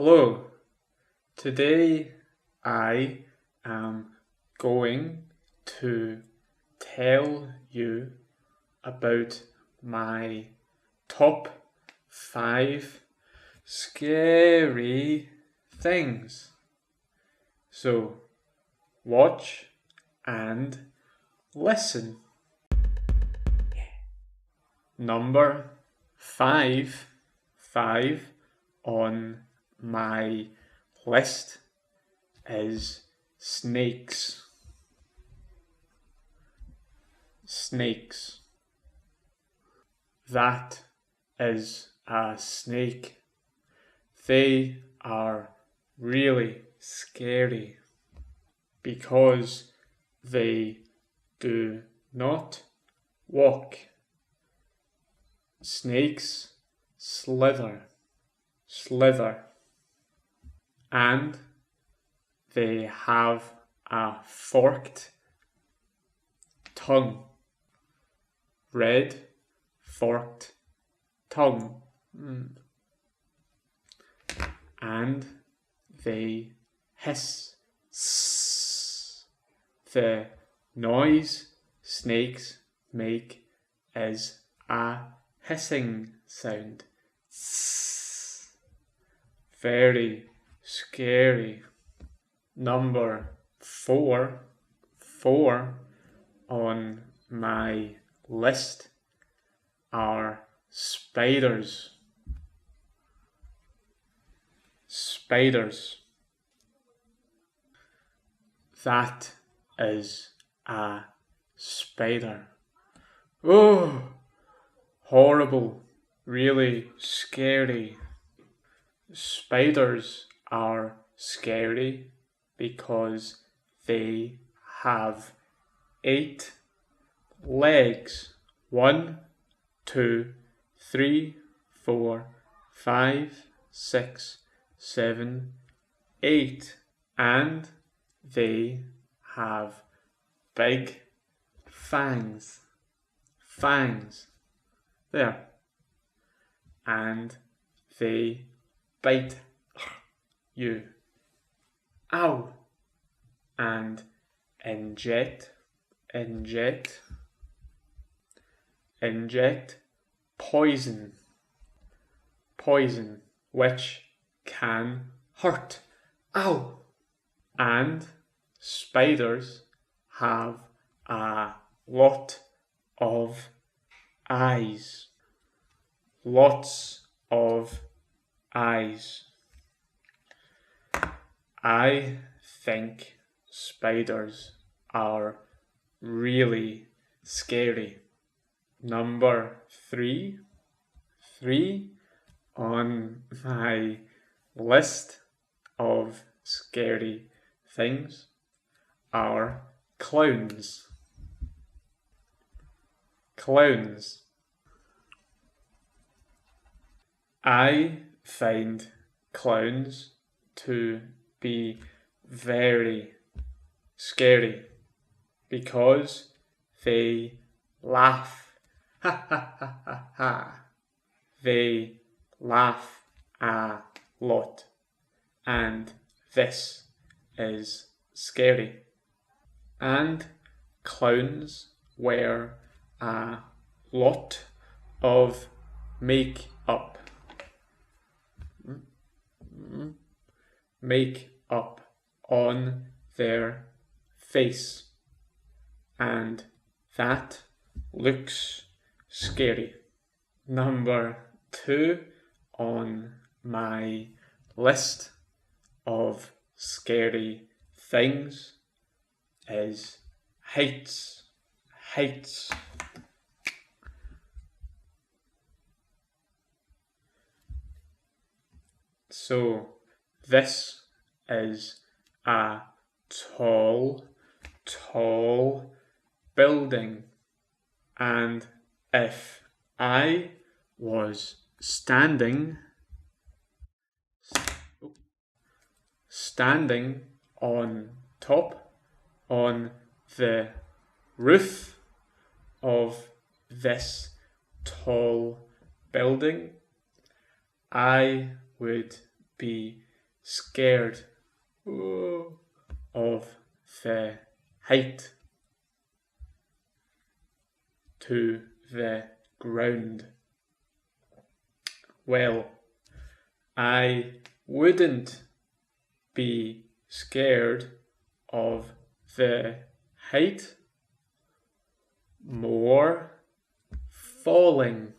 Hello, today I am going to tell you about my top 5 scary things. So watch and listen. Number 5 on my list is snakes. Snakes. That is a snake. They are really scary because they do not walk. Snakes slither, and they have a forked tongue. Red forked tongue. And they hiss. The noise snakes make is a hissing sound. Very scary. Number 4 on my list are spiders. Spiders. That is a spider. Oh, horrible, really scary. Spiders are scary because they have 8 legs. 1, 2, 3, 4, 5, 6, 7, 8. And they have big fangs. Fangs. There. And they bite you. Ow. And inject poison, which can hurt. Ow! And spiders have a lot of eyes. Lots of eyes. I think spiders are really scary. Number 3 on my list of scary things are clowns. Clowns. I find clowns to be very scary because they laugh. Ha ha ha ha ha. They laugh a lot, and this is scary. And clowns wear a lot of makeup. Makeup on their face, and that looks scary. Number 2 on my list of scary things is heights. Heights. So this is a tall building, and if I was standing on top on the roof of this tall building, I would be scared of the height to the ground. Well, I wouldn't be scared of the height, more falling.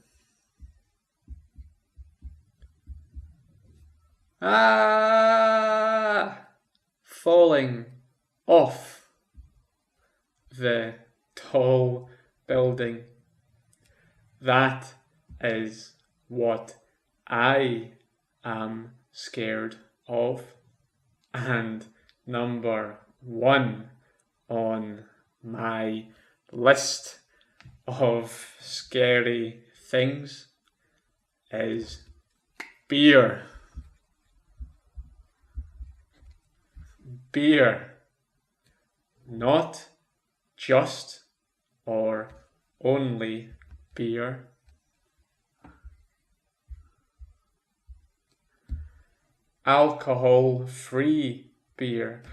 Falling off the tall building. That is what I am scared of. And number 1 on my list of scary things is beer. Beer. Not just or only beer. Alcohol-free beer.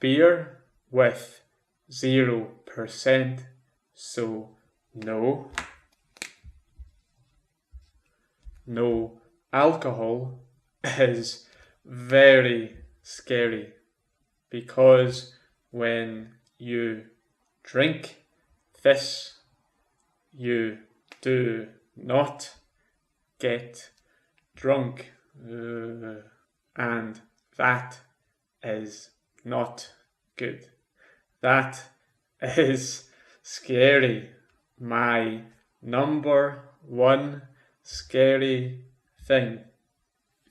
Beer with 0%, so no. No alcohol is very scary, because when you drink this, you do not get drunk, and that is not good. That is scary. My number 1 scary thing.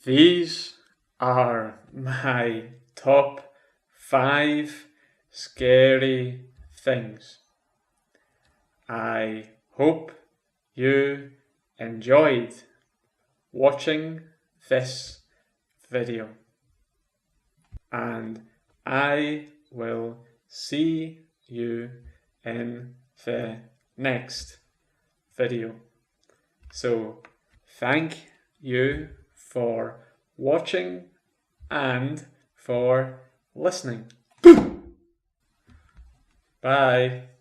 These are my top 5 scary things. I hope you enjoyed watching this video, and I will see you in the next video. So thank you for watching and for listening. Bye.